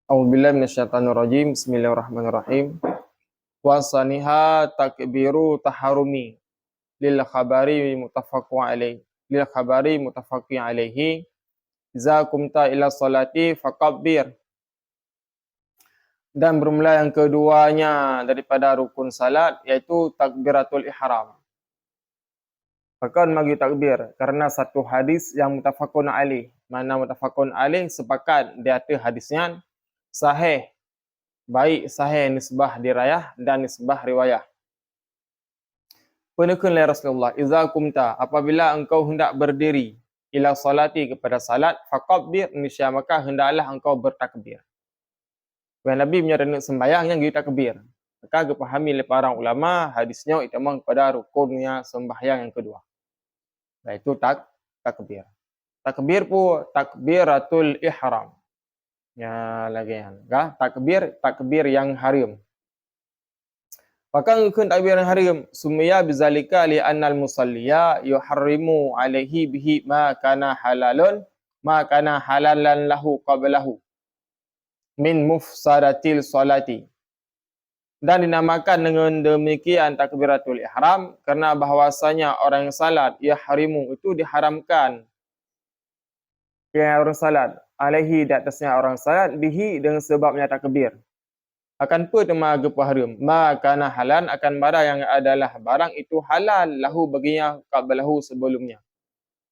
A'udzubillahi minasyaitonirrajim. Bismillahirrahmanirrahim. Wa saniha takbiru taharumi lil khabari muttafaqun alaih. Lil khabari muttafaqin alaihi. Iza kumta ila salati fakabbir. Dan bermula yang keduanya daripada rukun salat iaitu takbiratul ihram. Maka bagi takbir kerana satu hadis yang muttafaqun alaih. Mana muttafaqun alaih sepakat di atas hadisnya sahih. Baik sahih nisbah dirayah dan nisbah riwayah. Penekun oleh Rasulullah, iza kumta, apabila engkau hendak berdiri ila salati kepada salat, fakabbir, niscaya maka hendaklah engkau bertakbir. When Nabi menyerang sembahyang yang gitu takbir. Maka dipahami oleh para ulama hadisnya itu memang pada rukunnya sembahyang yang kedua. Iaitu takbir. Takbir pun takbiratul ihram. Ya lagi kan takbir yang haram. Maka kun takbir yang haram sumya bizalika li annal musalliya yuharrimu alaihi bihi ma kana halalan lahu qablahu min mufsadatil salati. Dan dinamakan dengan demikian takbiratul ihram kerana bahwasanya orang yang salat yahrimu itu diharamkan orang salat alaihi di atasnya orang salat bihi dengan sebabnya takbir. Akan apa tema gepa haram? Makana halal akan barang yang adalah barang itu halal lahu baginya qablahu sebelumnya.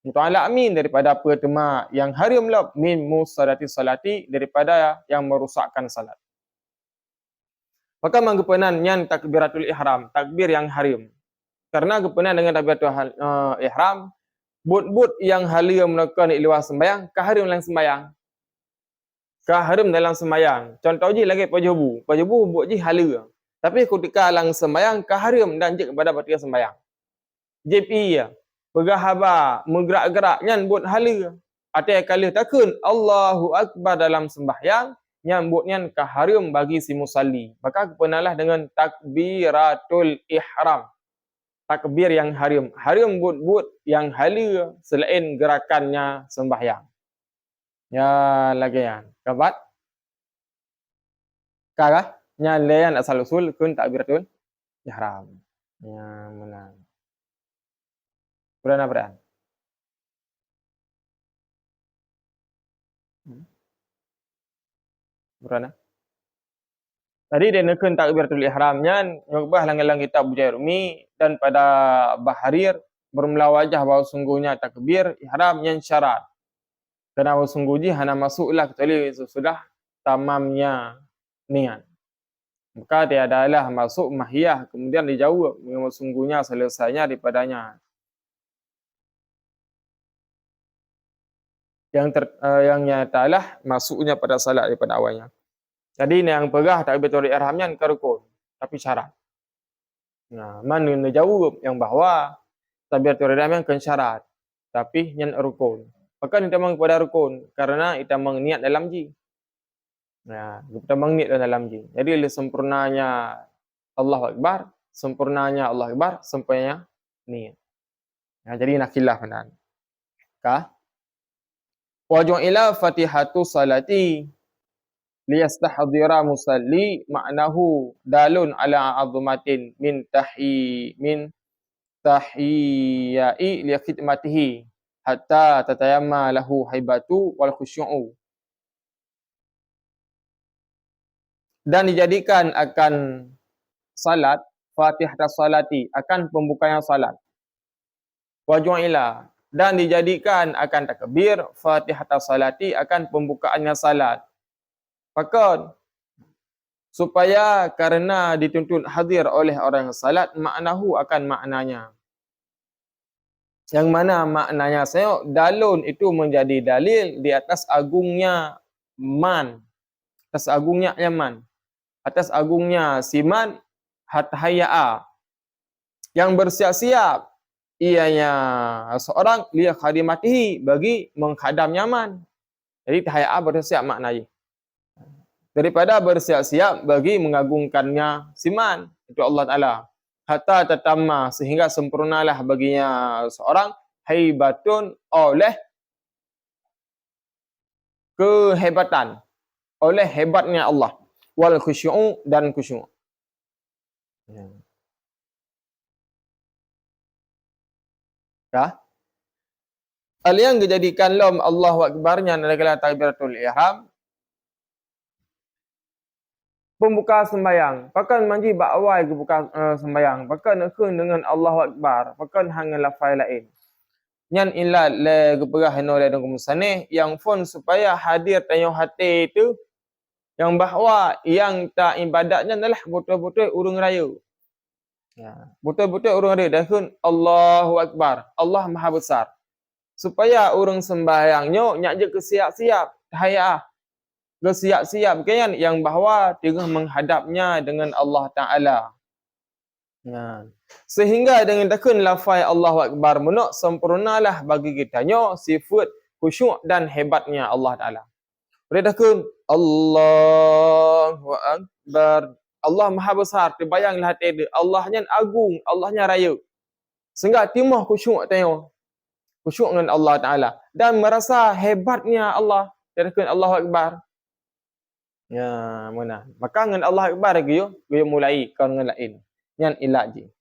Muta'ala amin daripada apa tema yang haram lah min musadati salati daripada yang merusakkan salat. Maka manggepenan yang takbiratul ihram, takbir yang haram. Karena gepenan dengan takbiratul ihram but yang haram melakukan luar sembahyang, kaharam dalam sembahyang. Kaharam dalam sembahyang. Contoh je lagi pajubu buat je hala. Tapi ketika dalam sembahyang kaharam dan je kepada batia sembahyang. JP ya. Bergahabar, menggerak-gerak nyan buat hala. Atai kali takun Allahu akbar dalam sembahyang yang buat nyan kaharam bagi si musalli. Maka kepenalah dengan takbiratul ihram. Takbir yang haram. Haram buat yang hala selain gerakannya sembahyang. Ya lagi yang kabat. Kagah nyalayan asal usul kun takbiratul ihram. Ya menang. Berana beran. Berana. Tadi dia nekun takbiratul ihramnya nyobah lang-lang kitab Bujairumi dan pada Baharir bermula wajah bahawa sungguhnya takbir ihram yang syarat. Kerana sungguhnya hana masuklah kecuali sudah tamamnya niat. Maka dia adalah masuk mahiyah kemudian dijawab dengan sungguhnya selesainya daripadanya. Yang nyatalah masuknya pada salat daripada awalnya. Jadi yang pegah takbiratul ihramnya ke rukun tapi syarat. Nah, mana dijawab yang bahawa takbiratul ihram yang kan syarat tapi yang rukun. Maka kita memang kepada rukun karena kita niat dalam ji. Nah, kita niat dalam ji. Jadi oleh sempurnanya Allahu Akbar, sempurnanya Allah Akbar, sempurnanya niat. Nah, jadi nak khilaf kan. Kah? Wa ju'ila fatihatu salati liyastahdhira musalli ma'nahu dalun ala azumatin min tahiyyai li khidmatihi hatta tatayamma lahu haibatu wal khusyu'u. Dan dijadikan akan salat Fatihah salati akan pembukanya salat. Wa ju'ila dan dijadikan akan takbir Fatihah salati akan pembukaannya salat. Maka supaya karena dituntut hadir oleh orang salat maknahu akan maknanya. Yang mana maknanya saya dalun itu menjadi dalil di atas agungnya man. Atas agungnya yaman. Atas agungnya siman hathaya'a. Yang bersiap-siap ianya seorang liya khadimatihi bagi menghadam Yaman. Jadi tahya'a bersiap maknanya. Daripada bersiap-siap bagi mengagungkannya siman itu Allah Taala. Hatta tatamma sehingga sempurnalah baginya seorang haibatun oleh kehebatan oleh hebatnya Allah. Wal khusyu'u dan khusyuk. Ya. Hal yang dijadikan lom Allahu Akbarnya adalah takbiratul ihram. Pembuka sembahyang. Pakan manji ba'awai ke buka sembahyang. Pakan nekun dengan Allahu Akbar. Pakan hangan lafai lain. Nyan ilat le geperah hino le dengan musaneh. Yang pun supaya hadir tanya hati itu. Yang bahawa yang tak ibadatnya adalah betul-betul urung raya. Ya. Betul-betul urung raya. Dan Allahu Akbar. Allah Maha Besar. Supaya urung sembahyangnya nyak je ke siap-siap. Tahayah. Bersiap-siap kan yang bahawa tengah menghadapnya dengan Allah Ta'ala. Ya. Sehingga dengan takun lafai Allahu Akbar menuk sempurnalah bagi kitanya sifat khusyuk dan hebatnya Allah Ta'ala. Boleh takun Allahu Akbar. Allah Maha Besar. Terbayanglah hati dia. Allahnya agung. Allahnya raya. Sehingga timah khusyuk tanya. Khusyuk dengan Allah Ta'ala. Dan merasa hebatnya Allah. Takun Allahu Akbar. Ya, mana? Maka dengan Allah Akbar lagi yo, mulai kau dengan lain. Yang ilat je.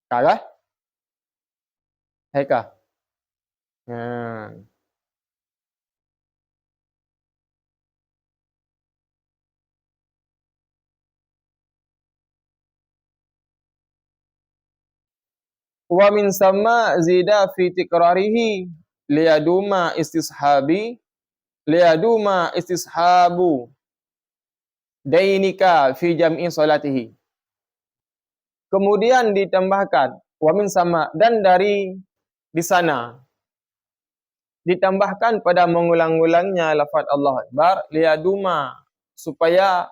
Kah? Hai kah? Ha. Wa min sama zida fi tikrarihi liyaduma istishabu dainika fi jam'i salatihi. Kemudian ditambahkan wa min sama dan dari di sana ditambahkan pada mengulang-ulangnya lafaz Allah Akbar liyaduma supaya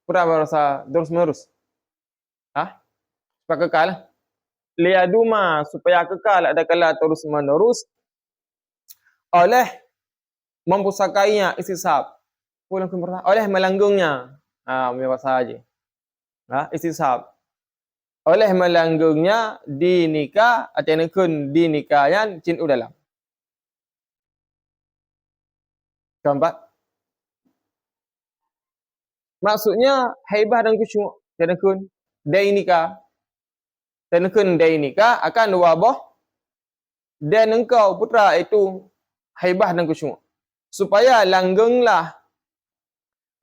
pura merasa terus-menerus. Supaya kekal. Liyaduma supaya kekal adakala terus-menerus oleh mempusakainya istishab. Oleh melanggungnya. Punya bahasa aja. Istishab. Oleh melanggungnya di nikah atau nekun di nikahan cin udalam. Keempat. Maksudnya haibah dan khusyuk tenekun dainika. Tenekun dainika akan wabah dan engkau putra itu haibah dan khusyuk. Supaya langgenglah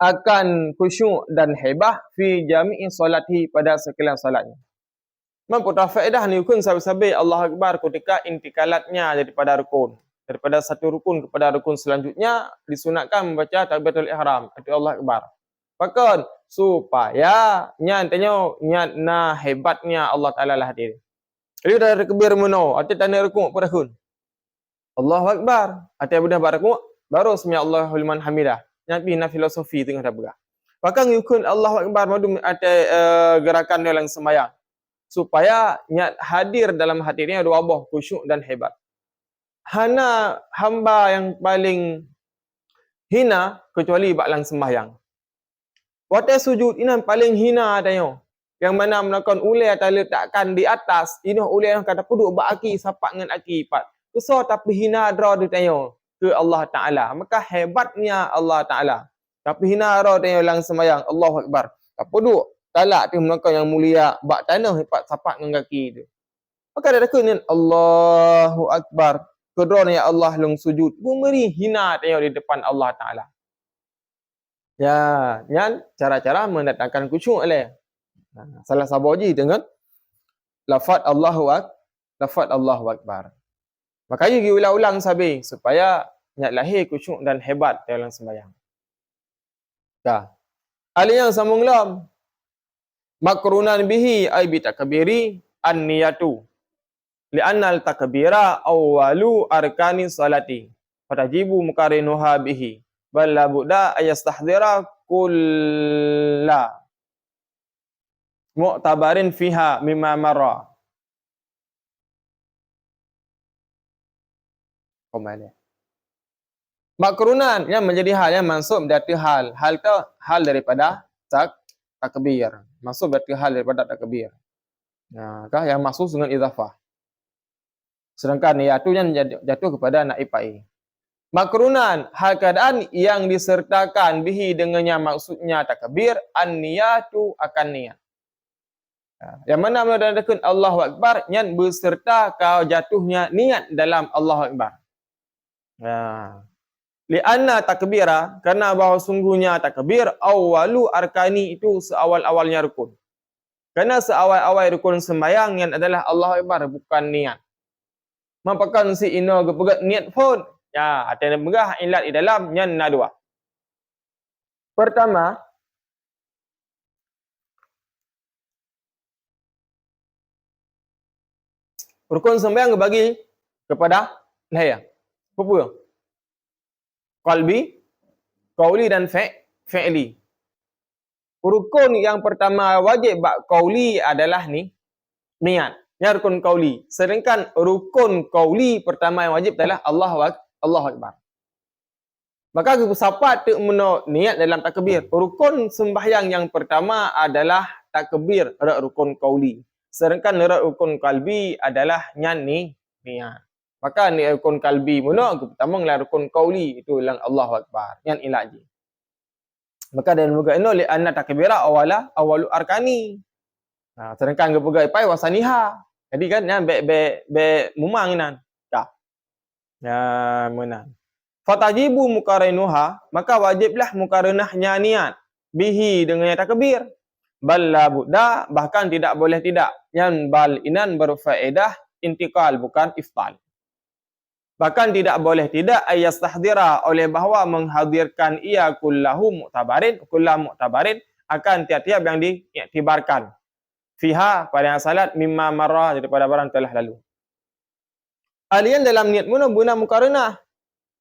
akan khusyuk dan haibah fi jami'i salati pada sekalian salatnya. Mempunyai faedah ni kun sabi-sabi Allah Akbar ketika intikalatnya daripada rukun. Daripada satu rukun kepada rukun selanjutnya disunatkan membaca takbiratul ihram atau Allah Akbar. Bahkan supaya nyatanya nyatna hebatnya Allah Taala lah dia. Jadi dah takbir meno atau tanda rukun pada kun. Allahu Akbar atau budak barakuk baru sami Allahu liman hamidah. Nabi na filosofi tengah dah berah. Bahkan yukun Allahu Akbar madu ada gerakan dalam sembahyang supaya nyat hadir dalam hati ini ada wabah khusyuk dan hebat. Hana hamba yang paling hina kecuali baklang sembahyang. Waktu sujud ini paling hina adanya. Yang mana melakukan ulai atau letakkan di atas, ini ulai yang kata puduk baki sapak dengan aki ipat. Kesor tapi hina draw ditanya ke Allah Ta'ala. Maka hebatnya Allah Ta'ala. Tapi hina draw tanya lang sembahyang. Allahu Akbar. Tak puduk. Talak tu melakukan yang mulia. Bak tanah ipat sapak dengan kaki itu. Maka dia kata ni Allahu Akbar. Kedua ya Allah lang sujud. Memberi hina tanya di depan Allah Ta'ala. Ya, yang cara-cara mendatangkan khusyuk oleh. Salah satu je dengan lafaz Allahu Akbar. Makanya pergi ulang-ulang sabi supaya nyat lahir khusyuk dan hebat dalam sembahyang. Dah. Hal yang sambung lam makrunan bihi ay bi takbiri an-niyatu. Li'anna al-takbira awwalu arkani salati. Fatajibu mukarinuha bihi. Bal la budda ayastahdira kulla mu'tabarin fiha mimma marra. Kembali. Makrunan yang menjadi hal yang mansub dari hal. Hal itu hal daripada takbir. Mansub dari hal daripada takbir. Kah yang maksud dengan idhafah. Sedangkan niat itu yang jatuh kepada naib fa'il. Makrunan, hal keadaan yang disertakan bihi dengannya maksudnya takbir, an-niyatu akan niat. Yang mana menandakan Allahu Akbar, nyan berserta kau jatuhnya niat dalam Allahu Akbar. Lianna takbira, karena bahawa sungguhnya takbir, awalu arkani itu seawal-awalnya rukun. Karena seawal-awal rukun sembahyang yang adalah Allahu Akbar, bukan niat. Mampakan si ino gepegat niat pun. Ya, ada megah ilat di dalam nyan dua. Pertama, rukun sembahyang bagi kepada leher. Apa? Qalbi, qauli dan fi'li. Rukun yang pertama wajib bak qauli adalah ni niat. Ni rukun qauli. Sedangkan rukun qauli pertama yang wajib adalah Allahu Akbar. Maka siapa tu meno niat dalam takbir. Rukun sembahyang yang pertama adalah takbir, rukun qauli. Sedangkan rukun qalbi adalah nyan ni niat. Maka ni rukun qalbi meno pertama lah rukun qauli itu lang Allahu Akbar. Nyan ilaji. Maka dan juga ino li anna takbira awalu arkani. Sedangkan gepegai pai wasaniha. Jadi kan nyan be mumang nan. Dah. Ya menan. Fatajibu muqarinuha, maka wajiblah muqarinahnya niat bihi dengan takbir. Bal la budda, bahkan tidak boleh tidak. Yang bal inan berfaedah intikal, bukan iftal. Bahkan tidak boleh tidak ayastahdira, oleh bahawa menghadirkan ia kullahu mu'tabarin akan tiap-tiap yang diiktibarkan. Fiha pada salat mimma marrah, daripada barang telah lalu. Alian dalam niat muno guna muqarinah.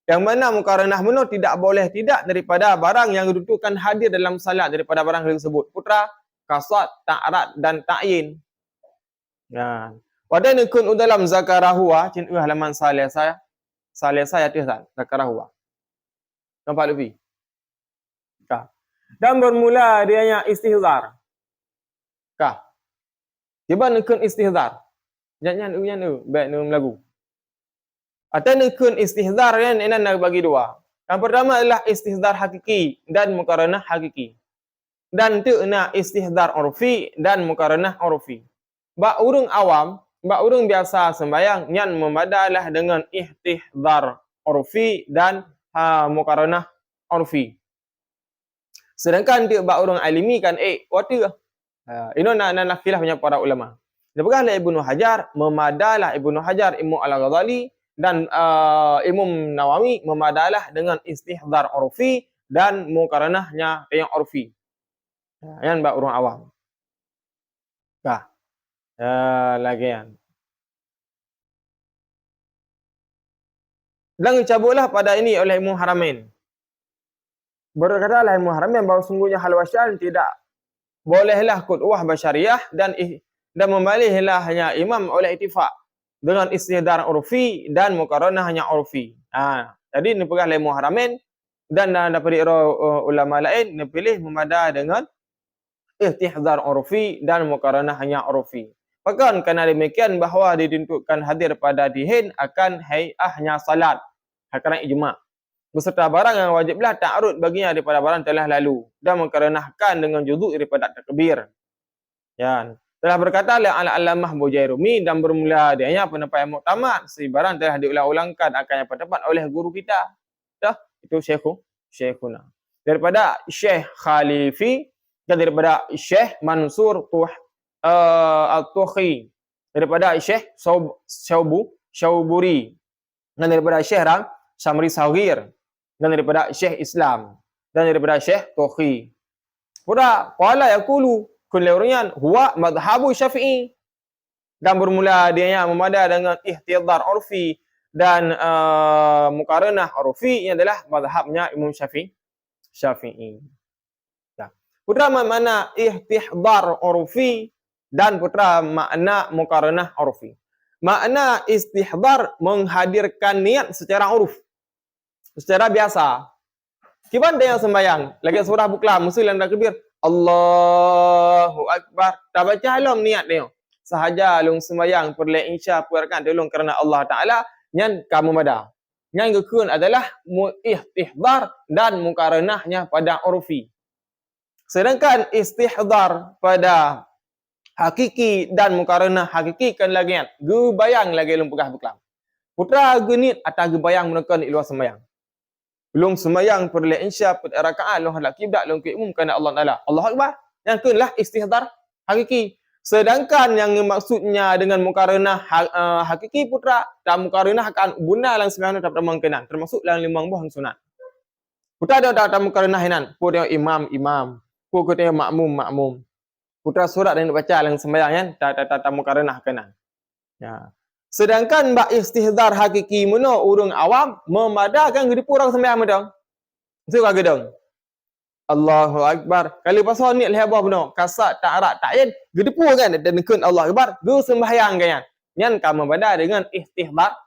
Yang mana muqarinah muno tidak boleh tidak daripada barang yang didudukan hadir dalam salat daripada barang tersebut. Putra, kasat, ta'rad dan ta'yin. Nah, pada nekun dalam zakarahua, cin halaman salih saya tuh zakarahua. Nampak lebih? Kah. Dan bermula dianya istihzar. Kah. Tiba nekun istihzar. Jangan baik nem lagu. Atau nekun istihzar yang ini nak bagi dua. Yang pertama adalah istihzar hakiki dan muqaranah hakiki. Dan tu nak istihzar urfi dan muqaranah urfi. Bak urang awam, bak urang biasa sembahyang nyan memadalah dengan istihzar urfi dan muqaranah urfi. Sedangkan dia bak urang alimi kan wata. Ini nak khilaf punya para ulama. Dapatlah Ibnu Hajar memadalah Ibnu Hajar Imam Al-Ghazali dan Imam Nawawi memadalah dengan istihzar urfi dan muqaranahnya yang urfi. Yang bak orang awam. Kah. Lagian. Dan dicabutlah pada ini oleh Imam Haramain. Berkatalah Imam Haramain bahawa sungguhnya halwasyan tidak bolehlah qudwah basyariah dan membalihlah hanya imam oleh ittifaq dengan istihzar urfi dan muqaranah hanya urfi. Jadi ni pegang Imam Haramain dan daripada ulama lain pilih memada dengan istihzar urfi dan muqaranah hanya urfi. Bahkan kerana demikian bahawa ditentukan hadir pada dihin akan hay'ahnya salat. Kerana ijma'. Beserta barang yang wajiblah ta'arud baginya daripada barang telah lalu dan muqaranahkan dengan juzuk daripada takbir. Ya. Telah berkata al-Allamah Bujairumi dan bermula adanya pendapat yang muktamad sebarang telah diulang-ulangkan akan yang pendapat oleh guru kita. Dah, itu Syekhuna. Daripada Syekh Khalifi dan daripada Syekh Mansur Al-Tuhi. Daripada Syekh Syauburi. Dan daripada Syekh Samri Saghir. Dan daripada Syekh Islam. Dan daripada Syekh Tuhi. Pura qala yaqulu kullu huwa madhhabu Syafi'i. Dan bermula dia memada dengan ihtidar urfi dan muqaranah urfi yang adalah mazhabnya Imam Syafi'i. Putra makna ihtidar urfi dan putra makna muqaranah urfi. Makna istihdar menghadirkan niat secara uruf. Secara biasa. Kiban dia yang sembahyang, lagi surah buklah mesti lan takbir. Allahu Akbar. Tak baca halam niat dia. Sahaja lung sembahyang perle insya perkan tolong kerana Allah Taala nyan kamu mada. Yang kedua adalah istihdar dan mukaranahnya pada urfi. Sedangkan istihdar pada hakiki dan mukaranah hakiki kan lagi kan. Gebayang lagi lum pegah beklam. Putra genit atau gebayang menekan iluas sembahyang. Belum sembahyang perlu insya pada rakaat long halak kiblat long umum kerana Allah Taala. Allah Akbar. Yang kelah istihdar hakiki. Sedangkan yang maksudnya dengan mukaranah hakiki putra dan mukaranah akan guna lang sembahyang dapat mengkenan termasuk lang limang buah sunat. Putra ada tak mukaranah hinan. Pu tengok imam. Pu tengok makmum. Putra surat yang dibaca lang sembahyang kan tak mukaranah kenan. Ya. Sedangkan bak istihdar hakiki muno urang awam memadahkan gede purang sembahyang medang. Surah gedang. Allahu Akbar. Kali pasal ni lehbah benar. Kasat tak arak tak yen. Gede pur kan dan nekun Allah Akbar. Ge sembahyang kan. Yang kamu bada dengan istihdar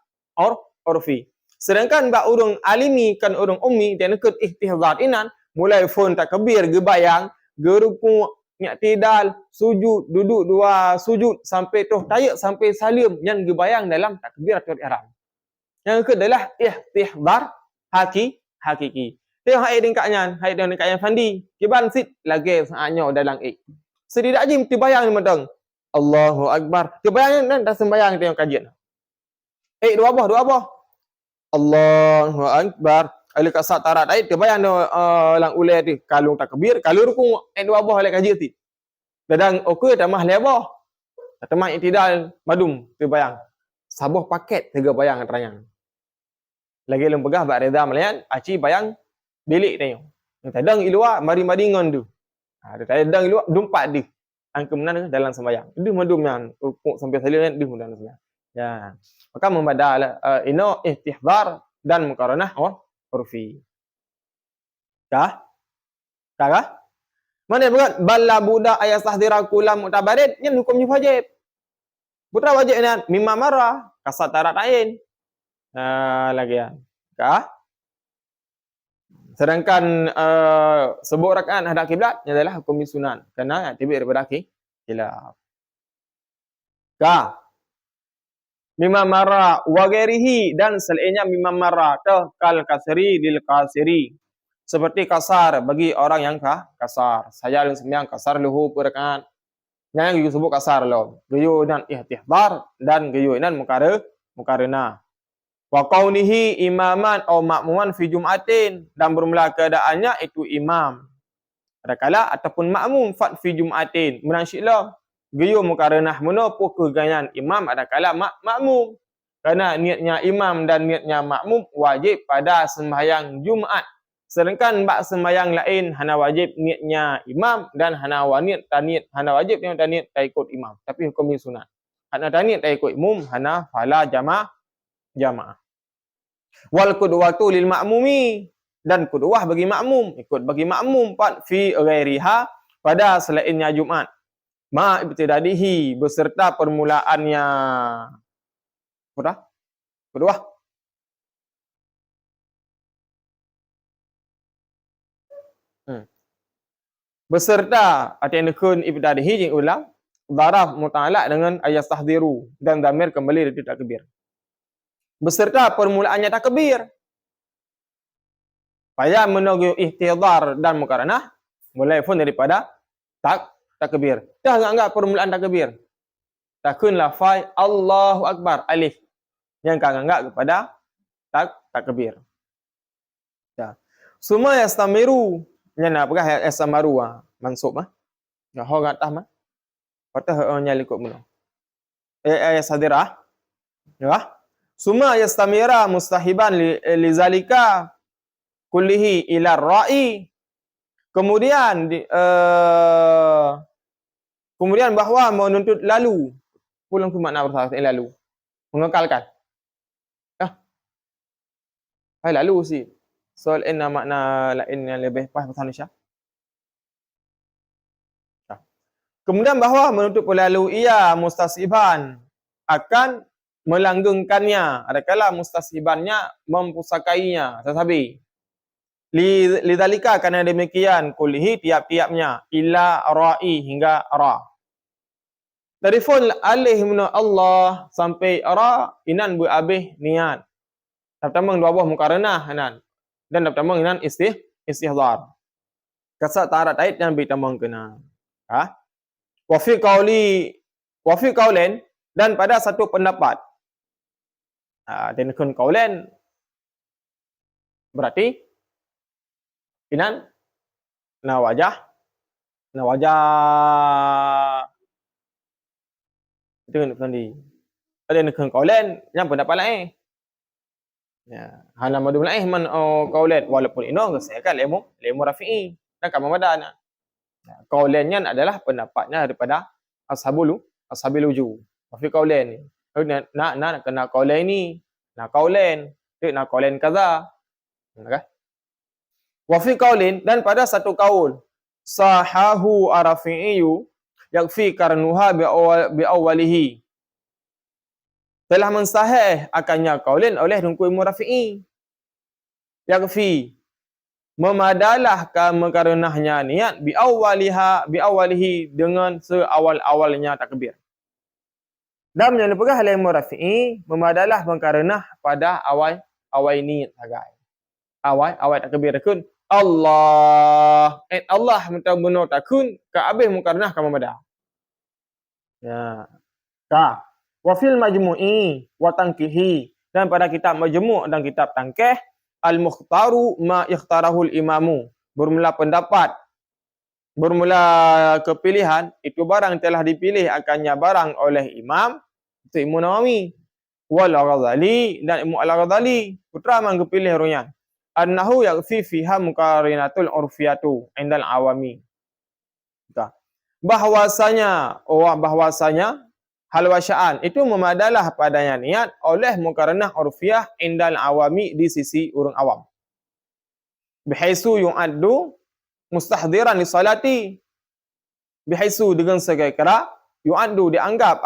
urfi. Sedangkan bak urang alimi kan urang ummi dan nekun istihdar inan mulai phone takbir gebayang, geruku i'tidal, sujud, duduk dua sujud sampai tuh tayak sampai salim yang gebayang dalam takbiratul ihram. Yang kedua adalah istihdar hakiki. Tengok hai dengkaknya, hai dengkaknya Fandi. Kiban sit lagi saatnya dalam Sedidak jim terbayang ni medang. Allahu Akbar. Terbayang dan dah sembayang tengok kajian. Dua abah. Allahu Akbar. Ali kasat tarat ai terbayang lang ulai tu kalung takbir, kalau rukun dua abah oleh kaji ti. Dadang okey tamah lebah. Tamah i'tidal madum terbayang. Sabuh paket tiga bayang terayang. Lagi lem pegah bak reda melayan aci bayang bilik tengok. Yang tadang ilua mari-mari ngon tu. Ada tadang ilua dumpat dia. Angka menan dalam sembahyang. Dia madum yang rukuk sampai salim dia dalam sembahyang. Ya. Maka membadal ino istihdar dan mukaranah urfi. Dah? Kah? Mana berat balla budak ayat tahdira kulam mutabarid yang hukumnya wajib. Putra wajib ni mimma marah kasat tarat lain. Lagi ya. Kah? Sedangkan sebut rakaat hadap kiblat adalah hukum sunan kerana tibik daripada khilaf. Kah? Mimma marah wa ghairihi dan selainnya mimma marah kal kasri lil kasiri. Seperti kasar bagi orang yang kasar. Saya yang sembahyang kasar luhu rakaat. Yang disebut kasar lo. Gayu dan ihtihbar dan gayu dan mukarana. Wa kaunihi imaman atau makmuman fi jum'atin dan bermula keadaannya itu imam. Adakala ataupun makmum fat fi jum'atin. Menansyiklah. Gayu mukaranah muno pukul ganyan imam adakala makmum. Kerana niatnya imam dan niatnya makmum wajib pada sembahyang Jumaat. Sedangkan bak sembahyang lain hana wajib niatnya imam dan hana wajib yang niat tak ikut imam. Tapi hukum sunat. Hana niat tak ikut imam hana fala jamaah. Wal qudwatu lil ma'mumi dan qudwah bagi makmum, ikut bagi makmum fi ghairiha pada selainnya Jumaat. Ma ibtidadihi beserta permulaannya. Qudwah. Beserta artinya kun ibtidadihi jing ulang daraf muta'alaq dengan ayat tahdiru dan damir kembali dari takbir. Beserta permulaannya takbir. Payah menunggu ihtidar dan mukaranah mulai pun daripada takbir. Dah enggak permulaan takbir. Takun lafai Allahu Akbar alif. Yang kan enggak kepada takbir. Ya. Semua yastamiru nyana apakah yastamaru mansub ya ho gatah mah. Patah nyali kok muno. Sadirah. Ya. Suma yastamira mustahiban li zalika kullihi ila ra'i. Kemudian bahawa menuntut lalu. Pulang tu makna bersahabat lalu. Mengekalkan. Lalu sih. Soal inna makna lain yang lebih pas bahasa Indonesia. Kemudian bahawa menuntut lalu ia mustasiban akan melanggengkannya. Adakala mustasibannya mempusakainya. Sasabi. Lidzalika karena demikian kulihi tiap-tiapnya ila ra'i hingga ra. Telefon alih mena Allah sampai ra inan berhabis niat. pertama dua buah mukaranah nan. Dan pertama nan istihdar. Kasat tarat ait yang bertamang kena. Ha? Wa fi qaulin dan pada satu pendapat. Dan kun qaulin berarti inan na wajah itu nanti. Ada kun qaulin yang pendapat lain. Ya, hana madu lain man qaulin walaupun ino gesekan lemu rafi'i dan kamu madana. Qaulannya adalah pendapatnya daripada ashabul wujuh. Fi qaulain ni. Nak kena qaulain ni, nak qaulain, nak qaulain kaza. Okey. Wa fi qaulin dan pada satu kaul sahahu arafi'iyu yakfi karnuha bi awwalihi. Telah mensahih akannya qaulin oleh Tunku Imam Rafi'i. Yakfi memadalah karenahnya niat bi awwalihi dengan seawal-awalnya takbir. Dan yang dipegang oleh Imam Rafi'i memadalah mengkarenah pada awal niat sagai. Awal takbir kun Allah. Allah minta benar takun ka abih mengkarenah ka memada. Ya. Ka wa fil majmu'i wa tanqihi dan pada kitab majmu' dan kitab tangkih al-mukhtaru ma ikhtarahul imamu. Bermula pendapat, bermula kepilihan, itu barang telah dipilih akannya barang oleh imam, itu Imam Nawawi. Wal Ghazali dan Imam Al-Ghazali. Putra mang kepilih runya. Annahu yakfi fiha muqarinatul urfiyatu indal awami. Bahwasanya hal wasya'an itu memadalah padanya niat oleh muqaranah urfiyah indal awami di sisi orang awam. Bihaisu yu'addu mustahdiran li salati. Bihaisu dengan segala yu'addu dianggap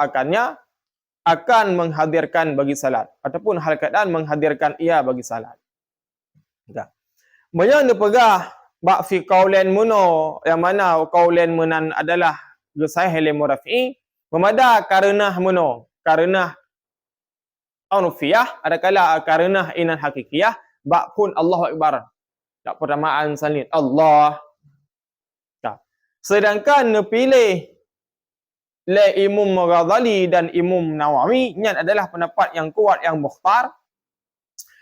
akan menghadirkan bagi salat ataupun hal keadaan menghadirkan ia bagi salat. Banyak dipegah bak fi qaulain muno yang mana qaulain munan adalah sahih li Rafi'i memada karenah muno karenah urfiyah adakala karenah inan hakikiyah bak pun Allahu akbar tak pertamaan salin Allah. Sedangkan nepilih le Imam Ghazali dan Imam Nawawi nya adalah pendapat yang kuat yang mukhtar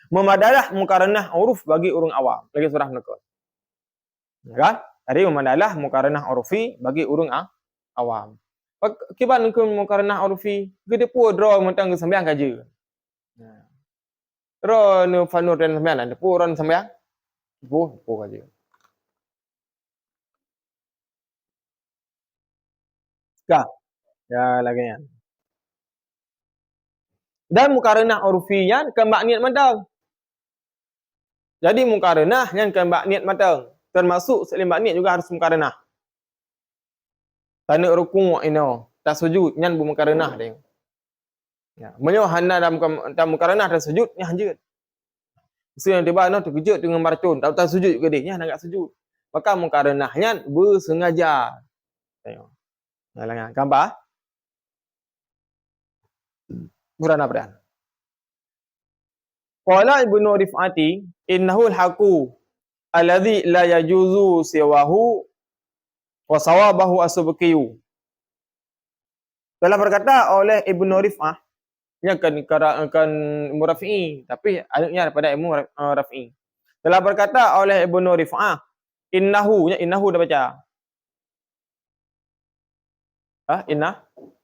memadalah mukaranah uruf bagi orang awam lagi surah nekut. Ya kan? Jadi memadalah mukaranah urufi bagi orang awam. Kiban kun mukaranah urufi gede pu draw mentang sembahyang kaje. Ro nu fanur dan sembahyang pu ron sembahyang. Pu kaje. Kah? Ya lagi ya. Dan mukaranah urufiyan kembak niat mandang. Jadi mukaranah yang kembak niat matang. Termasuk selimbak niat juga harus mukaranah. Tanda rukuk ino, tak sujud nyan bu mukaranah dia. Ya, menyo hana dalam mukaranah dan sujud nya hanjut. Yang tiba no terkejut dengan marcun, tak sujud juga dia, nya nak sujud. Maka mukaranahnya bersengaja. Tengok. Nah, gambar. Murana berang. Qala Ibnu Rif'ati innahu al-haqu alladhi la yajuzu siwahu wa sawabahu as-subkiyu. Telah berkata oleh Ibnu Rif'ah yang akan Murafi'i tapi ayatnya daripada Ibnu Rafi'i. Telah berkata oleh Ibnu Rif'ah innahu dah baca.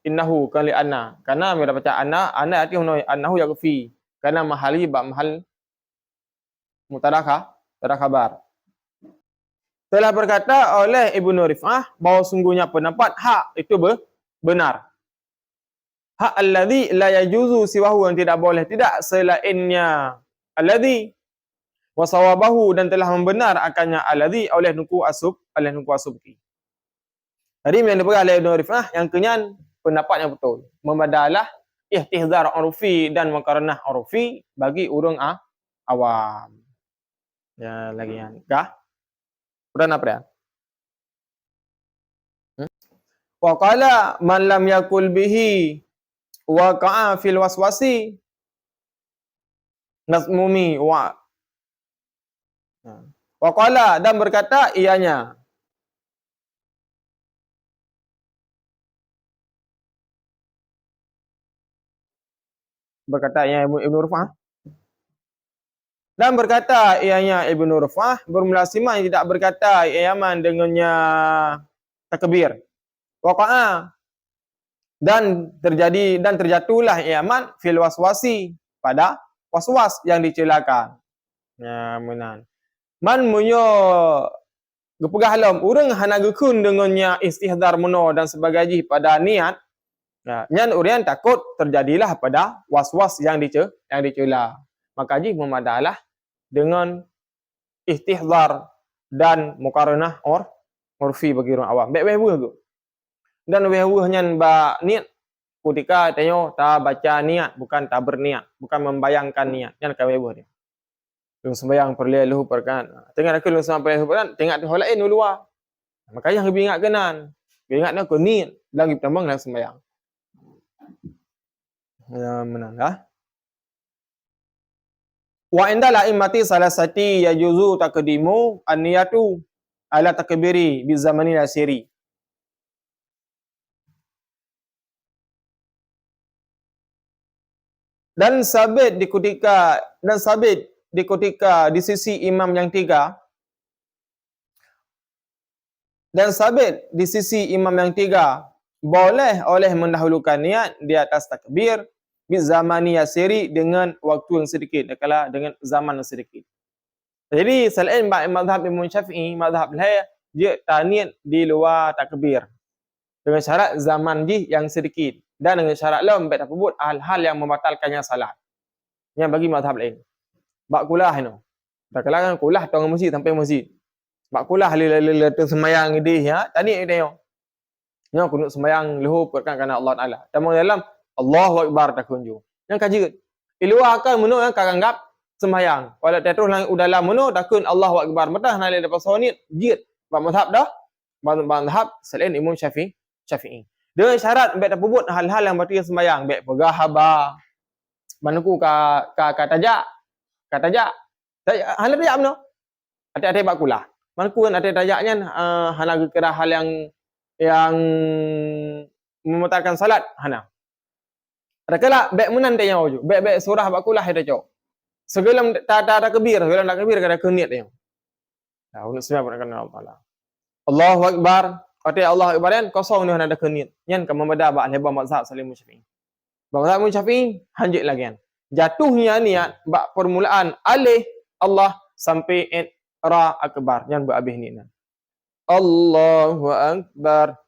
Innahu kali anna. Karena mereka baca anna arti annahu yakfi. Karena mahali mahal mutadaka khabar. Telah berkata oleh Ibnu Rif'ah bahawa sungguhnya pendapat hak itu benar. Hak alladhi la yajuzu siwahu yang tidak boleh tidak selainnya. Alladhi wa sawabahu dan telah membenar akannya alladhi oleh nuku asubki. Jadi yang dipegang oleh Ibnu Rif'ah yang kenyan pendapat yang betul. Memadalah ihtizar urufi dan muqaranah urufi bagi orang awam. Ya lagi yang kah? Udah apa ya? Wa qala man lam yakul bihi waqa'a fil waswasi. Nasmumi wa. Wa qala, dan berkata ianya. Berkata ianya Ibnu Rufa'ah. Dan berkata ianya Ibnu Rufa'ah, bermulasimah tidak berkata Yaman dengannya takbir. Waqa'a, dan terjatuhlah Yaman fil waswasi, pada waswas yang dicelakan. Ya, menan. Man munyo gepegah lom urang hana gekun dengannya istihdar meno dan sebagainya pada niat. Ya, nyan urian takut terjadilah pada waswas yang dicela. Maka ji memadalah dengan istihdar dan muqaranah urfi bagi orang awam. Baik weh tu. Dan weh nyan ba niat ketika tanyo ta baca niat, bukan ta berniat, bukan membayangkan niat. Nyan ka weh dia. Lung sembayang perlu perkan. Tengah aku lung sembayang perlu perkan, tengok tu hal lain luar. Makanya lebih ingat kenan. Ingat nak niat lagi tambang dalam sembayang. Ya menan lah. Wa inda la'immati salasati yajuzu taqdimu an-niyatu ala takbiri bi zamani asiri. Dan sabit di ketika di sisi imam yang tiga, boleh oleh mendahulukan niat di atas takbir bi zamani yasiri, dengan waktu yang sedikit, dengan zaman yang sedikit. Jadi selain mazhab Imam Syafi'i, mazhab lain dia niat di luar takbir dengan syarat zaman yang sedikit, dan dengan syarat lain baik tersebut hal-hal yang membatalkannya salat. Yang bagi mazhab lain. Bak kulah ni. Tak kalah kan kulah tong masjid sampai masjid. Bak kulah le sembahyang dia ya, tadi dia. Nya kunut sembahyang lehu perkan kana Allah Taala. Tamo dalam Allahu Akbar tak kunju. Yang kaji iluah akan meno yang karanggap sembahyang. Wala terus lang udalam meno takun Allahu Akbar. Matah nale dapat sonit jid. Bak mazhab dah. Mazhab selain Imam Syafi'i. Dengan syarat baik tersebut hal-hal yang batal sembahyang, baik pegah haba. Manuku ka tajak. Hal tajak meno. Ate-ate bak kulah. Manuku kan ate tajaknya hana kira hal yang membatalkan salat hana. Adakala baik menan tanya ojo. Baik surah bak kulah ada cok. Segala tak kebir kada keniat dia. Nah, untuk sebab nak Allah Taala. Allahu Akbar. Kata Allah Akbar kan kosong ni ada keniat. Nyan ka membeda bak lebar mazhab Salim Syafi'i. Mazhab Syafi'i hanjit lagi kan. Jatuhnya niat bak permulaan alih Allah sampai ra akbar. Nyan berhabis ni. Allahu Akbar.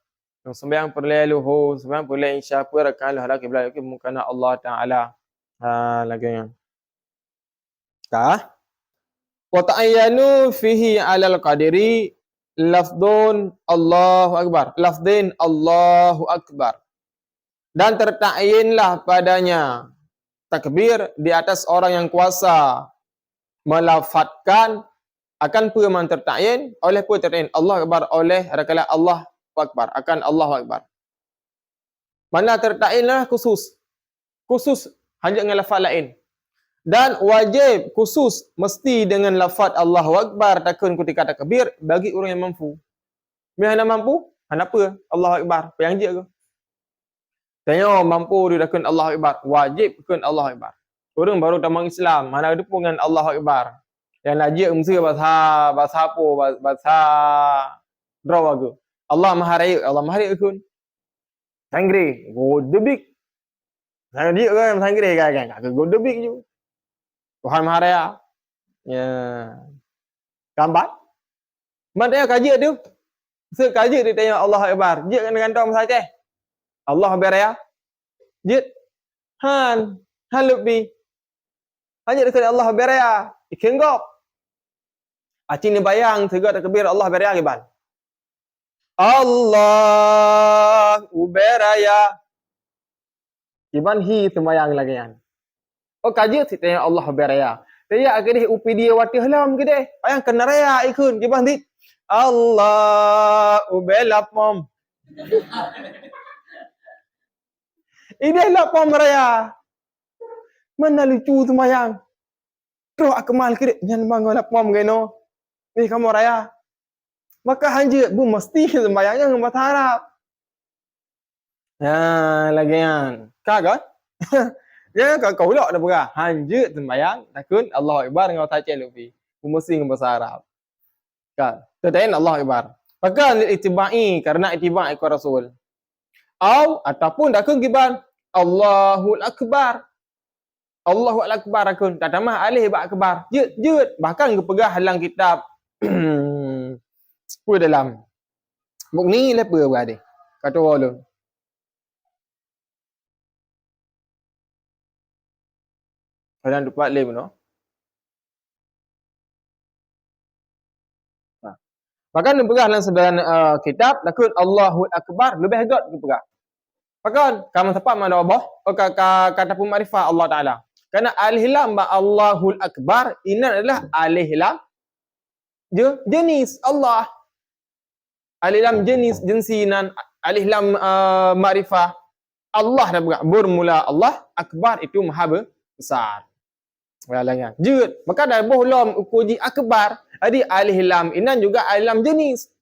Sembahyang perleluhu, sembahyang perle insya Allah rakan lah kiblat ke mukana Allah Taala. Lagi yang. Wa ta'ayyanu fihi 'alal qadiri lafdun Allahu Akbar. Lafdin Allahu Akbar. Dan tertakyinlah padanya takbir di atas orang yang kuasa melafadzkan akan perumahan tertakyin oleh pun tertakyin Allah Akbar oleh rakalah Allah Akbar akan Allah Akbar. Mana tertakyinlah khusus hanya dengan lafaz lain. Dan wajib khusus mesti dengan lafaz Allahu Akbar takun ketika takbir bagi orang yang mampu. Bila hana mampu, hana apa? Allahu Akbar. Yang je ke? Tanya mampu dia takun Allahu Akbar, wajib takun Allahu Akbar. Orang baru tamang Islam, hana ada dengan Allahu Akbar. Yang najik mesti bahasa apa? Bahasa draw ke? Allah Maha Raya kun. Sanggre, go debik. Saya dia kan sanggre kan. Go debik je. Tuhan Maha Raya. Ya. Gambar. Mana kaji tu? Sekaji dia tanya Allah Akbar. Dia kan kantong saja. Allah Beraya. Dia han lebih. Hanya dekat Allah Beraya. Ikenggok. Acing ni bayang segala takbir Allah Beraya giban. Allah Beraya. Giban hi sembayang lagi kan. Oh kaji si tanya Allah Beraya. Tanya agak upi dia wati halam gede. Ayang kena raya ikun giban dit. Allah ubelap mom. Ini lah pom raya. Mana lucu sembayang. Terus akmal kira nyan bangolah pom geno. Ni kamu raya. Maka hanje bu mesti sembayangnya ngomong bahasa Arab. Ya, lagian. Kagak? Ya, kau lok dah berah. Hanje sembayang takun Allah Akbar ngau ta cek lupi. Bu mesti ngomong bahasa Arab. Kan? Tetain Allah Akbar. Maka itibai karena itibai ke Rasul. Ataupun takun kiban Allahul Akbar. Allahu Akbar akun. Tak tamah alih ba akbar. Jut. Bahkan kepegah halang kitab Pui dalam buku ni lepa berada. Kata orang lu. Kadang dapat lem no. Bahkan dia pegah dalam sebagian kitab takut Allahu Akbar lebih hebat dia pegah. Bahkan kamu tepat mana Allah kata pun makrifat Allah Taala. Kerana alif lam ba Allahul Akbar ini adalah alif lam jenis Allah. Alif lam jenis jinsinan alif lam makrifah Allah dah pegah bermula Allah Akbar itu maha besar. Walangan. Jud. Maka dah bohlam uji akbar. Jadi alif lam inan juga alif lam jenis.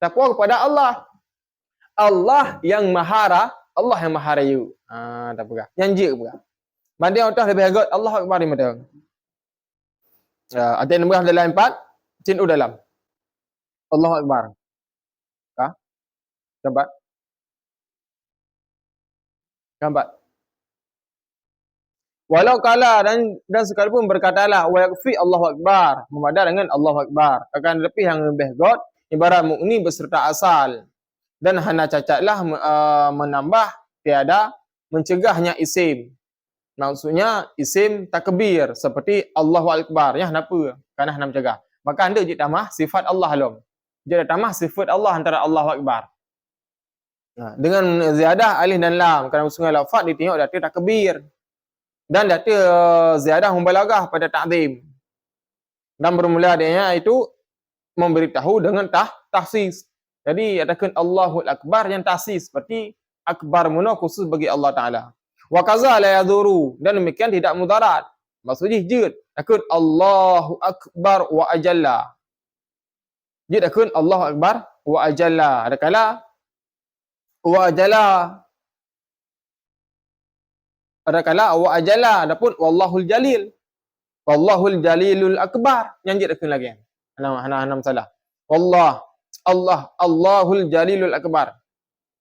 Takwa kepada Allah. Allah yang mahara, Allah yang maharayu. Tak pegah. Yang je pegah. Mandi orang lebih agak Allah Akbar ni mata. Ada yang pegah dalam 4, cin dalam. Allah Akbar. Nampak? Nampak? Walau kala dan sekalipun berkatalah wa yakfi Allahu Akbar, memadai dengan Allahu Akbar. Akan lebih yang lebih god ibarat mukni beserta asal dan hana cacatlah menambah tiada mencegahnya isim. Maksudnya isim takbir seperti Allahu Akbar. Ya kenapa? Kerana hana mencegah. Maka anda je tambah sifat Allah lom. Jadi tambah sifat Allah antara Allahu Akbar. Dengan ziyadah alif dan lam kerana sungai lafaz ditengok dah takbir. Dan data ziyadah mubalaghah pada ta'zim. Dan bermula adanya itu memberitahu dengan tahsis. Jadi atakan Allahul Akbar yang tahsis seperti akbar muna khusus bagi Allah Taala. Wa kaza la yadhuru dan demikian tidak mudarat. Maksudnya jid takun Allahu Akbar wa ajalla. Jid takun Allahu Akbar wa ajalla. Ada kala wa ajalla ada kala wa ajala adapun wallahul jalil. Wallahul jalilul akbar. Yang dia dekun lagi. Hanam salah. Allahul jalilul akbar.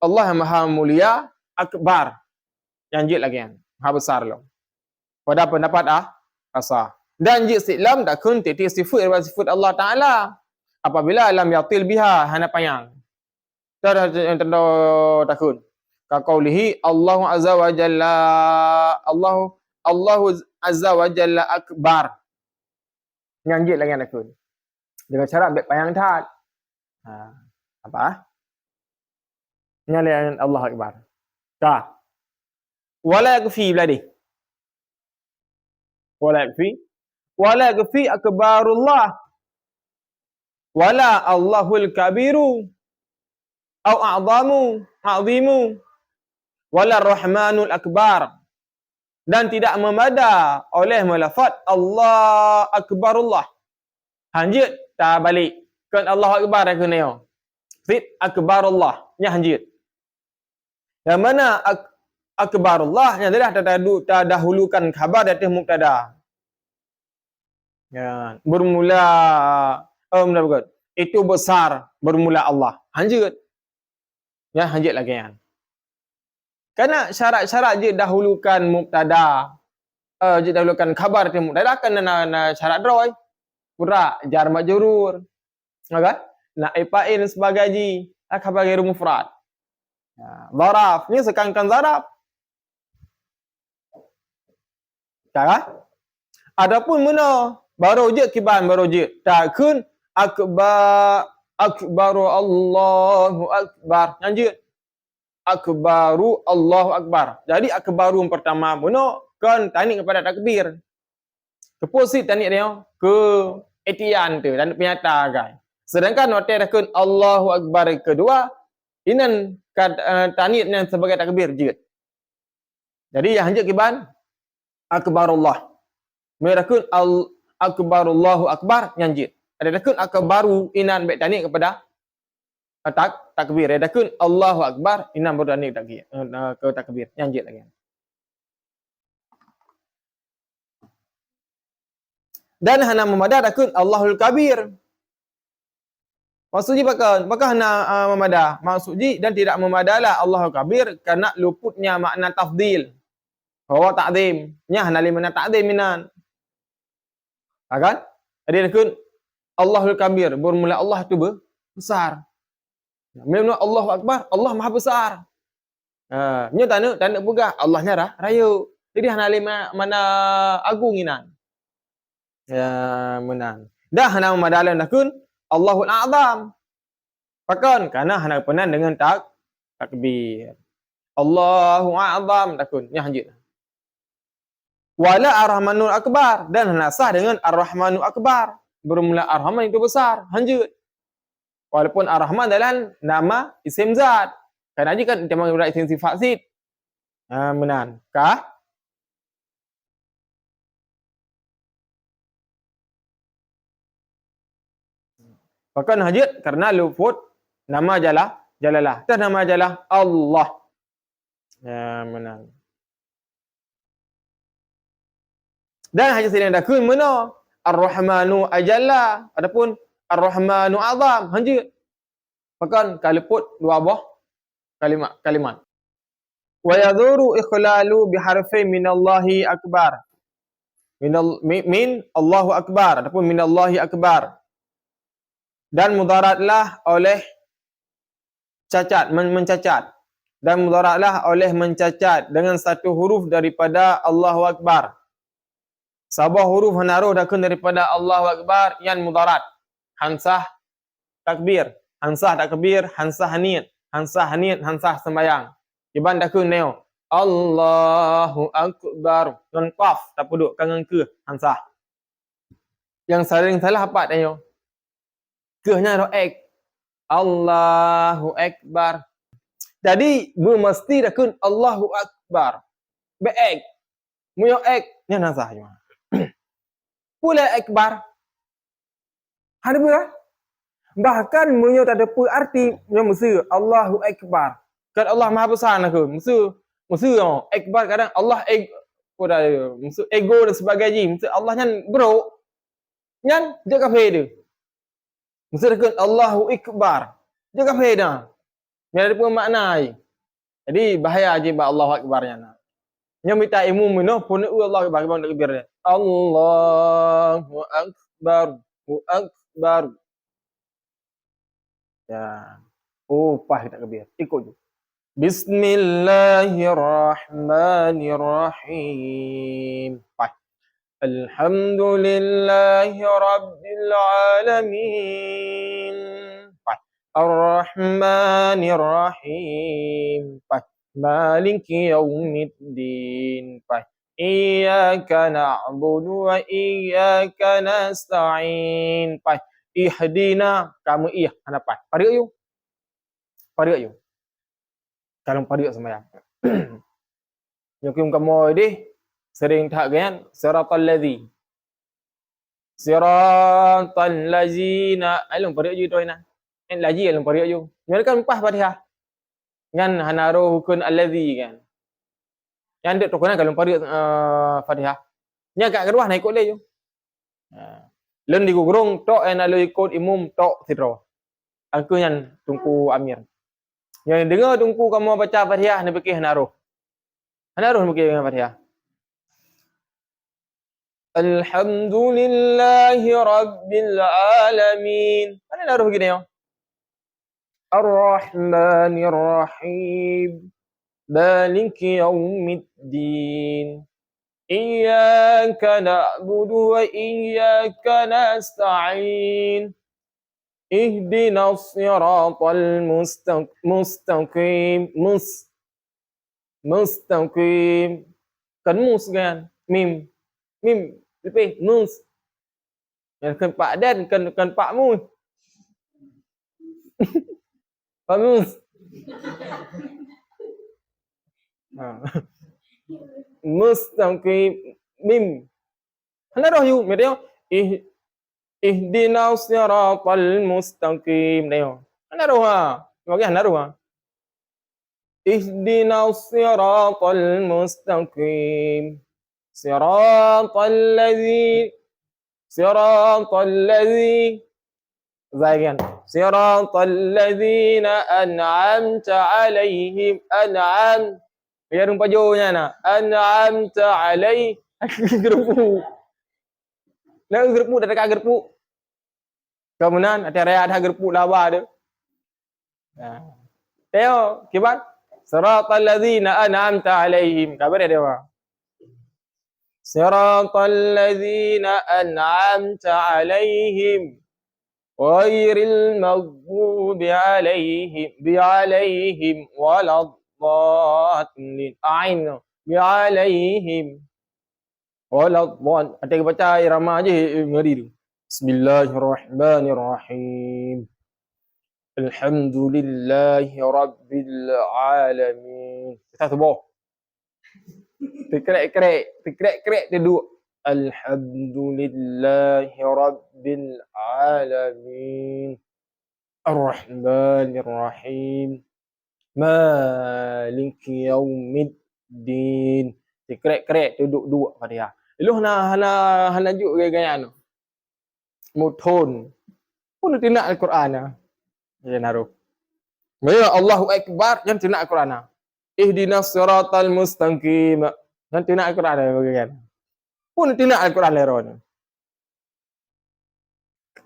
Allah yang maha mulia akbar. Yang dia lagi. Maha besar lo. Pada pendapat asa. Dan jid istilam dakun titi sifat daripada sifat Allah Taala. Apabila alam yatil biha hana payang. Tanda takun. Kaqaulihi Allahu azza wa jalla Allahu azza wa jalla akbar. Nyanjit lagi aku. Dengan cara ambil payang tat. Apa? Nyalakan Allah akbar. Dah. Wala yakfi beladi. Wala yakfi akbarullah. Wala Allahul kabiru. Au a'zimu. Wala Rahmanul Akbar. Dan tidak memada oleh melafaz Allah Akbarullah. Hanjit tak balik. Kan Allah Akbar aku ni. Fit Akbarullah. Nya hanjit. Yang mana Akbarullah yang adalah terdahulukan khabar dari mubtada. Ya, bermula itu besar bermula Allah. Hanjit. Ya hanjit lagi kan. Karena syarat-syarat je dahulukan mubtada. Je dahulukan khabar dari mubtada kan syarat droi. Pura jar majrur. Kan? Naib fa'il sebagai ji khabar ghairu mufrad. Zaraf ni sekankan zaraf. Tak? Adapun mana baru je kiban baru je. Takun akbaru Allahu akbar. Lanjut. Akbaru Allahu Akbar. Jadi akbaru yang pertama mana kan tanik kepada takbir. Keposit tanik dia ke etian tu dan penyata kan. Sedangkan note takun Allahu Akbar kedua inan tanik yang sebagai takbir je. Jadi yang hanjut kiban akbarullah. Merakun akbarullahu akbar nyanjit. Ada dakun akbaru inan baik tani kepada takbir. Ada dakun Allahu akbar inan berdani takbir ke takbir nyanjit lagi. Dan hana memadah dakun Allahul kabir. Maksudnya maka hana memadah. Maksudnya dan tidak memadahlah Allahul kabir karena luputnya makna tafdil. Bahwa ta'zim. Nya hana limana ta'zim minan. Kan? Jadi dakun Allahul kabir bermula Allah tu besar. Memang Allahu akbar, Allah Maha besar. Nya tanda pegah Allahnya raya. Jadi hana lima mana agung inan. Ya menan. Dah hana memadalan dakun Allahul a'zam. Pakon karena hana penan dengan takbir. Allahu a'zam dakun nya hanjit. Wala ar-rahmanul akbar dan hana sah dengan ar-rahmanul akbar. Bermula ar-rahman itu besar, hanjut. Walaupun ar-rahman adalah nama isim zat. Kan aja kan tema berat isim sifat zat. Menan. Kah? Bahkan hajat karena luput nama jalalah. Dan nama jalalah Allah. Menan. Dan hajat sini ada kun mana? Ar-Rahmanu ajalla. Adapun Ar-Rahmanu azam. Hajat. Bahkan kalau luput dua buah kalimat. Wa yadhuru ikhlalu biharfi minallahi akbar. Min Allahu akbar. Adapun minallahi akbar. Dan mudaratlah oleh cacat, mencacat. Dan mudaratlah oleh mencacat dengan satu huruf daripada Allahu akbar. Sabah huruf hanaruh dakun daripada Allahu akbar yang mudarat. Hansah takbir, hansah takbir, hansah haniyat, hansah sembayang. Iban dakun neo. Allahu akbar. Dengan qaf tak puduk kangen ke hansah. Yang sering salah apa neo? Kehnya ro'ek. Allahu akbar. Jadi mesti dakun Allahu akbar. Be'ek. Muyo ek nya nasah cuma. Pula akbar. Ada apa? Bahkan muyo tak ada apa arti yang mesti Allahu akbar. Kan Allah Maha besar nak ke? Mesti akbar kadang Allah mesti ego dan sebagainya. Mesti Allah nyan bro. Nyan dia kafir dia. Mesti dakun Allahu akbar. Dia kafir dah. Yang ada pun makna. Jadi bahaya je ba Allahu akbarnya nak. Nya minta ilmu mino pun Allah akbar bang takbir dia. Allahu akbar. Akbar. Ya. Pah kita takbir. Ikut je. Bismillahirrahmanirrahim. Pah. Alhamdulillahi rabbil alamin. Pah. Ar-Rahmanir-Rahim. Pah. Maliki yaumiddin. Pah. Iyyaka na'budu wa iyyaka nasta'in. Pah. Ihdina kamu hanapan. Pariuk you. Kalau pariuk sembahyang. Yung kamu deh sering tak kan siratal ladzina alung pariuk you tu ina. En laji alung pariuk you. Mereka kan pas Fatihah. Ngan hanaru hukun alladzi kan. Yang dek tokonan kalau pariuk Fatihah. Nya kat keruah naik ikut le you. Len di gurung tok en alu ikut imum tok sidro. Aku yang tungku Amir. Yang dengar tungku kamu baca Fatihah ni fikih hanaruh. Hanaruh fikih dengan Fatihah. Alhamdulillahi rabbil alamin. Mana naruh begini yo? Ar-Rahmanir-Rahim. Maliki yaumiddin. Iyyaka na'budu wa iyyaka nasta'in. Ihdinas siratal mustaqim. Mustaqim. Kan mus kan? Mim lebih mus. Yang kan pak dan kan pak mus. Pak mus. Mustaqim mim. Hana roh you, mereka ih, ihdinas siratal mustaqim. Tengok. Mana ruha? Bagi mana ruha? Ihdinas siratal mustaqim. Siratal ladzi Zayan. Siratal ladzina an'amta alaihim. An'am. Ya rumpa johnya na. An'amta alaih. Gerpu. Nak gerpu dah dekat gerpu. Kemudian ada raya ada gerpu lawa dia. Tengok, kibat. Siratal ladzina an'amta alaihim. Kabar dia apa? Siratal ladzina an'amta alaihim. Ghairil maghdubi alaihim waladdallin. Ain alaihim waladdallin. Ada yang baca irama aje ngeri tu. Bismillahirrahmanirrahim. Alhamdulillahi rabbil alamin. Kita tubuh. Tikrek duduk. Alhamdulillahi rabbil alamin. Ar-Rahmanir-Rahim. Maliki yaumiddin. Tikrek duduk pada dia. Iluh hana juk gaya tu. Muthun. Pun tindak Al-Quran ah. Ya naruh. Maya Allahu Akbar yang tindak Al-Quran ah. Ihdinas siratal mustaqim. Yang tindak Al-Quran bagaimana? Pun tindak Al-Quran leron.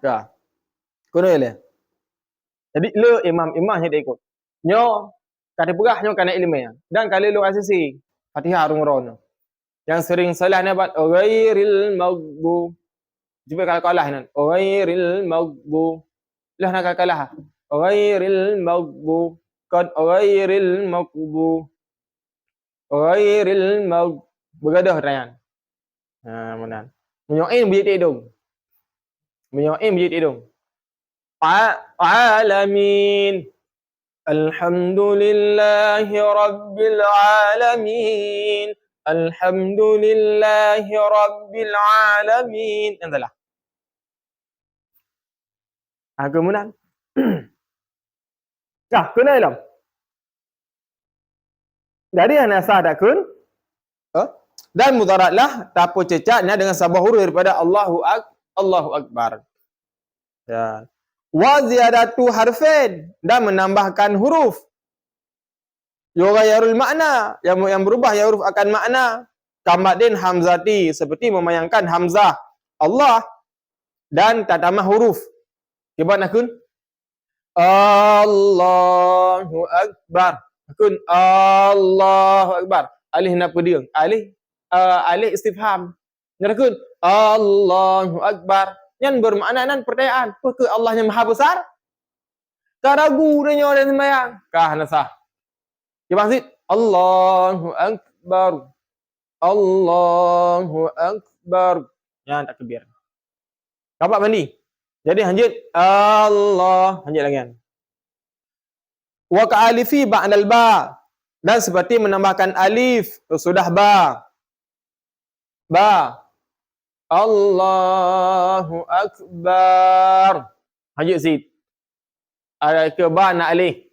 Ka. Kono le. Jadi le imam yang dia ikut. Nyo kata perah nyo kana ilmu. Dan kalau lu asisi Fatihah rung-ron. Yang sering salah ni buat ghairil maghdub. Cuba kalau kalah nan. Ghairil maghdub. Lah nak kalah. Ghairil maghdub. Qad ghairil maghdub. Ghairil maghdub. Begadah rayan. Menan. Menyoin bunyi hidung. Menyoin bunyi hidung. Alamin. Alhamdulillahi rabbil alamin. Alhamdulillahi rabbil alamin. Entahlah. Kemudian. Kah, kena ilam. Dari yang asal tak kun? Dan mudaratlah tapo cecaknya dengan sabah huruf daripada Allahu Akbar. Ya. Wa ziyadatu harfin dan menambahkan huruf. Yughayyirul makna yang berubah ya huruf akan makna. Kamadin hamzati seperti memayangkan hamzah Allah dan tak tambah huruf. Gimana kun? Allahu Akbar. Kun Allahu Akbar. Alih nak pediang. Alih istifham. Nyerakun Allahu Akbar. Yang bermakna nan pertanyaan. Apakah Allah yang maha besar? Karagu dia dan sembahyang. Kah nasah. Ya maksud Allahu Akbar. Allahu Akbar. Yang tak kebir. Kapak mandi. Jadi hanjit Allah. Hanjit lagi kan. Wa ka'alifi ba'dal ba. Dan seperti menambahkan alif sudah ba. Ba. Allahu Akbar. Hanjit zid. Ada ke ba nak alif.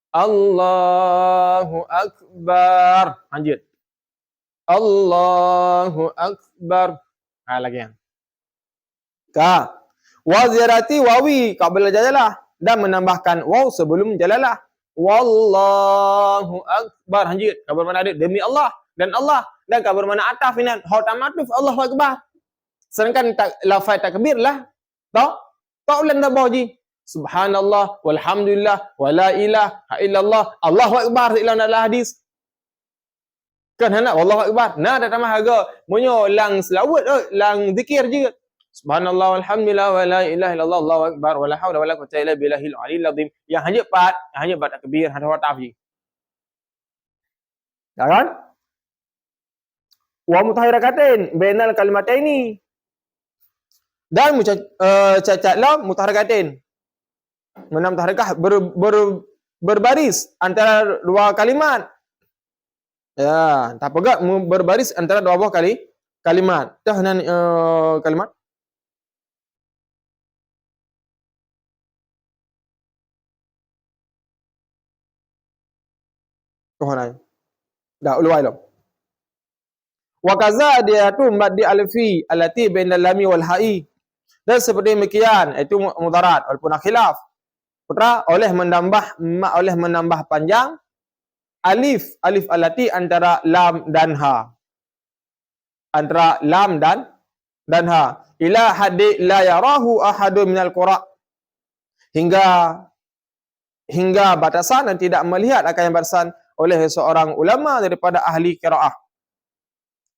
Allahu Akbar. Hanjit. Allahu Akbar. Lagi yang. Ka. Wa ziyarati wawi qabla jalalah. Dan menambahkan waw sebelum jalalah. Wallahu Akbar. Hanjit. Kabar mana ada? Demi Allah. Dan Allah. Dan kabar mana ataf ini? Hotam atuf. Allahu Akbar. Sedangkan lafaz takbir lah. Tak ulang dah bawah Subhanallah. Walhamdulillah. Wala ilaha illallah. Allahu Akbar. Ilang dalam hadis. Kan hendak Allahu Akbar. Nah dah tambah harga. Munyo lang selawat. Lang zikir juga. Subhanallah walhamdulillah wala ilaha illallah Allahu akbar wala haula wala quwwata illa billahil aliyil azim. Yang hanya bat takbir hada wataf je. Ya kan? Wa mutahharakatain bainal kalimataini. Dan cacatlah mutahharakatain. Menam mutahharakah berbaris antara dua kalimat. Ya, tak pegak berbaris antara dua buah kalimat. Dah nan kalimat Kohonai. Dah ulwai lo. Wa kaza dia tu maddi alfi allati bainal lami wal ha'i. Dan seperti demikian itu mudarat walaupun khilaf. Putra oleh menambah panjang alif allati antara lam dan ha. Antara lam dan ha. Ila haddi la yarahu ahadun minal qura. Hingga batasan dan tidak melihat akan yang batasan oleh seorang ulama daripada ahli qiraah.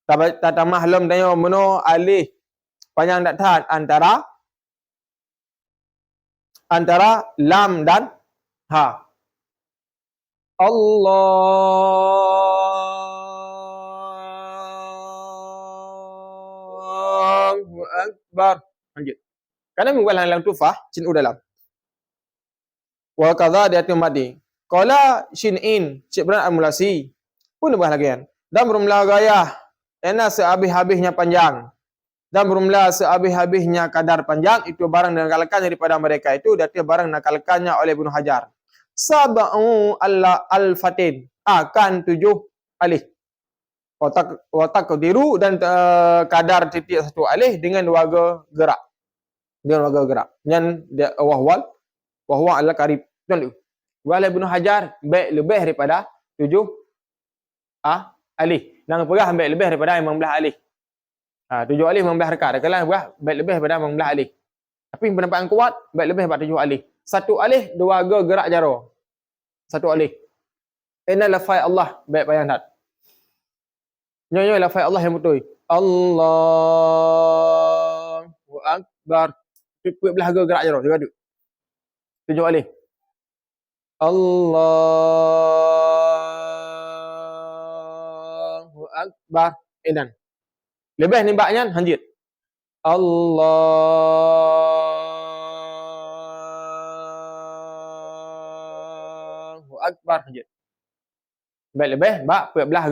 Tata mahlum tanya meno alih panjang tak tahan antara lam dan ha. Allahu Akbar. Lanjut. Kerana mengubah dalam tufah, cin dalam. Wa kadza dia madi. Qala shin'in, cik beran amulasi. Pun ubah lagi kan. Dan bermula gayah. Ena sehabis-habisnya panjang. Dan bermula sehabis-habisnya kadar panjang. Itu barang nakalkan daripada mereka itu. Dan barang nakalkannya oleh Ibnu Hajar. Sab'u al-fatin. Akan 7 alih. Watak kediru dan kadar titik 1 alih dengan warga gerak. Yang wahwal al-karib. Tuan tu. Wala Ibnu Hajar baik lebih daripada 7 alih. Dan perah baik lebih daripada 15 alih. 7 alih 15 rekat. Kalau perah baik lebih daripada 15 alih. Tapi pendapat yang kuat baik lebih daripada 7 alih. 1 alih 2 warga gerak jaro. 1 alih. Inna lafai Allah baik payah tak. Nyonya lafai Allah yang betul. Allahu Akbar. Pipuk belah gerak jaro. Dia aduk. 7 alih. Allahu Akbar. Dan lebih nimbaknya hanjit. Allahu Akbar hanjit. Baik lebih bak belah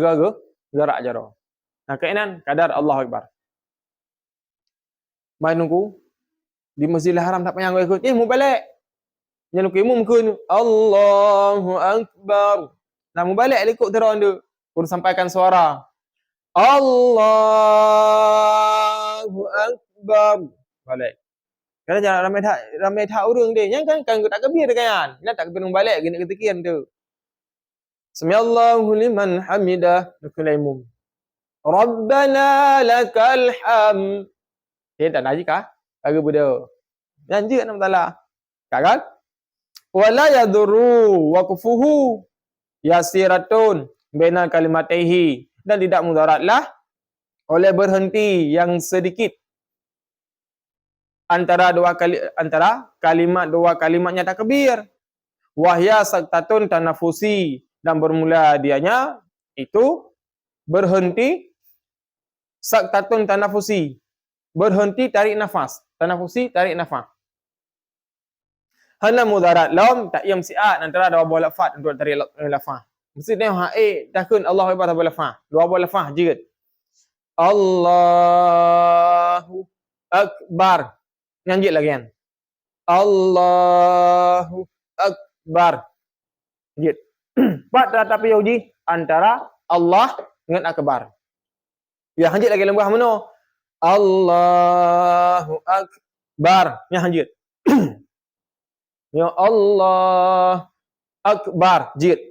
gerak jaro. Nah, kainan kadar Allahu Akbar. Mai nunggu di Masjidil Haram tak payah ikut. Mu balik. Yang nukimu mungkin Allahu Akbar. Nah, mu balik ikut terus dia. Pun sampaikan suara. Allahu Akbar. Balik. Kalau jangan ramai tak urang dia. Yang kan tak kebir kan. Nak tak kebir balik gini ketikian tu. Samiallahu liman hamidah. Nukulaimu. Rabbana lakal ham. Dia tak naji kah? Kagak bodoh. Janji nak taala. Kagak? Wala yadurru waqfuhu yasiratun baina kalimatihi. Dan tidak mudaratlah oleh berhenti yang sedikit antara dua kalimatnya takbir. Wahya saktatun tanafusi. Dan bermula dianya itu berhenti saktatun tanafusi. Berhenti tarik nafas. Tanafusi tarik nafas. Hana mudarat lam tak yam siat antara dua buah lafaz untuk tarik lafaz. Mesti dia takun Allahu Akbar dua lafaz. Dua buah lafaz jerit. Allahu Akbar. Nyanjit lagi kan. Allahu Akbar. Jerit. Pak tetapi uji antara Allah dengan Akbar. Ya hanjit lagi lembah mana? Allahu Akbar. Ya hanjit. Ya Allah Akbar jid.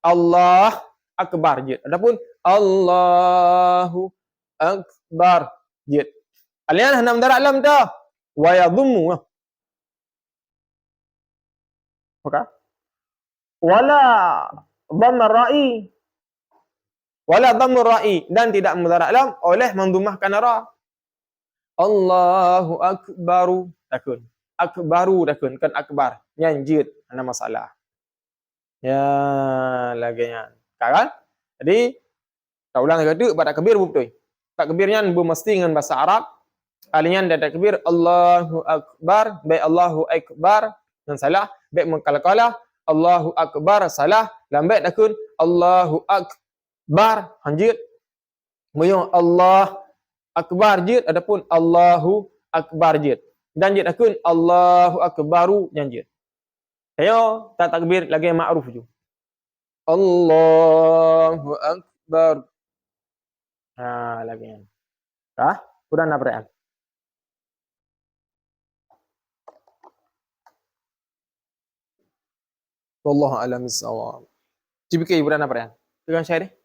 Allah Akbar jid. Adapun Allahu Akbar jid. Alian hendak darat lam dah. Wa yadhummu. Okey. Wala dhammar ra'i. Wala dhammur ra'i dan tidak mudarat lam oleh mendhammahkan ra. Allahu Akbaru takun. Akbaru dakun kan akbar nyanjit ana masalah ya laginya kan jadi tak ulang kata pada takbir betul takbirnya mesti dengan bahasa Arab alian dan takbir Allahu Akbar baik Allahu Akbar dan salah baik mengkala-kala Allahu Akbar salah lambat dakun Allahu Akbar hanjit moyo Allah Akbar jid adapun Allahu Akbar jid dan jid akun Allahu Akbaru janjit. Ayo tak takbir lagi ma'ruf ju. Allahu Akbar. Nah, lagi. Ah, udah naprean. Wallahu a'lam bissawab. Cibike udah naprean. Dengan saya deh.